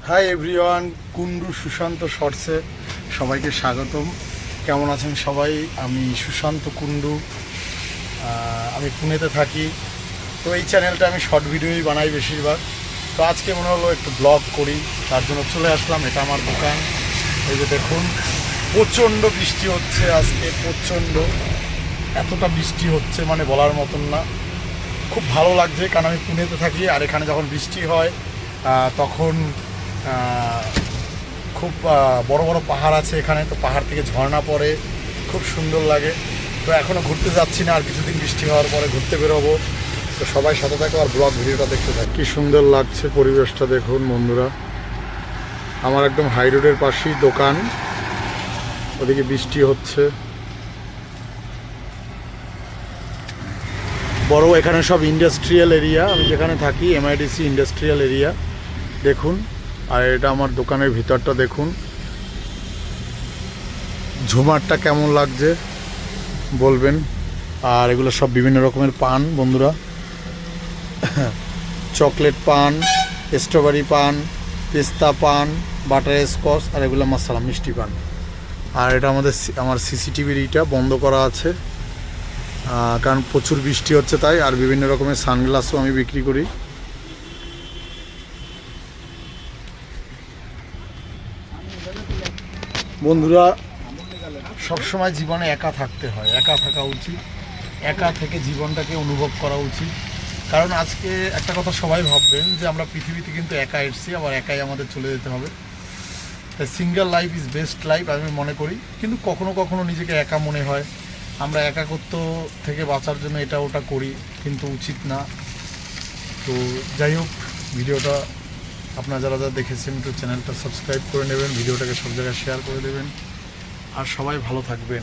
Hi everyone, Kundu Sushant শর্টসে সবাইকে স্বাগতম। কেমন আছেন সবাই? আমি সুশান্ত কুন্ডু, আমি পুনেতে থাকি। তো এই চ্যানেলটা আমি শর্ট ভিডিওই বানাই বেশিরভাগ। তো আজকে মনে হলো একটু ব্লগ করি, তার জন্য চলে আসলাম। এটা আমার দোকান। এই যে দেখুন, প্রচণ্ড বৃষ্টি হচ্ছে আজকে, প্রচণ্ড, এতটা বৃষ্টি হচ্ছে মানে বলার মতন না। খুব ভালো লাগছে, কারণ আমি পুনেতে থাকি, আর এখানে যখন বৃষ্টি হয় তখন খুব বড় বড় পাহাড় আছে এখানে, তো পাহাড় থেকে ঝর্ণা পড়ে, খুব সুন্দর লাগে। তো এখনও ঘুরতে যাচ্ছি না, আর কিছুদিন বৃষ্টি হওয়ার পরে ঘুরতে বেরোবো। তো সবাই সাথে থাকো আর ব্লগ ভিডিওটা দেখতে থাকো। কী সুন্দর লাগছে পরিবেশটা দেখুন বন্ধুরা। আমার একদম হাই রোডের পাশেই দোকান, ওদিকে বৃষ্টি হচ্ছে বড়। এখানে সব ইন্ডাস্ট্রিয়াল এরিয়া, আমি যেখানে থাকি এমআইডিসি ইন্ডাস্ট্রিয়াল এরিয়া দেখুন। আর এটা আমার দোকানের ভিতরটা দেখুন, ঝুমারটা কেমন লাগছে বলবেন। আর এগুলো সব বিভিন্ন রকমের পান বন্ধুরা, চকলেট পান, স্ট্রবেরি পান, পেস্তা পান, বাটার স্কচ, আর এগুলো মশলা মিষ্টি পান। আর এটা আমার সিসিটিভির ইটা বন্ধ করা আছে, কারণ প্রচুর বৃষ্টি হচ্ছে তাই। আর বিভিন্ন রকমের সানগ্লাসও আমি বিক্রি করি। বন্ধুরা, সবসময় জীবনে একা থাকতে হয়, একা থাকা উচিত, একা থেকে জীবনটাকে অনুভব করা উচিত। কারণ আজকে একটা কথা সবাই ভাববেন যে আমরা পৃথিবীতে কিন্তু একা এসেছি, আবার একাই আমাদের চলে যেতে হবে। তাই single life is best life আমি মনে করি। কিন্তু কখনো কখনো নিজেকে একা মনে হয়, আমরা একাকত্ব থেকে বাঁচার জন্য এটা ওটা করি, কিন্তু উচিত না। তো যাই হোক, ভিডিওটা আপনারা যারা যারা দেখেছেন একটু চ্যানেলটা সাবস্ক্রাইব করে নেবেন, ভিডিওটাকে সব জায়গায় শেয়ার করে দেবেন, আর সবাই ভালো থাকবেন।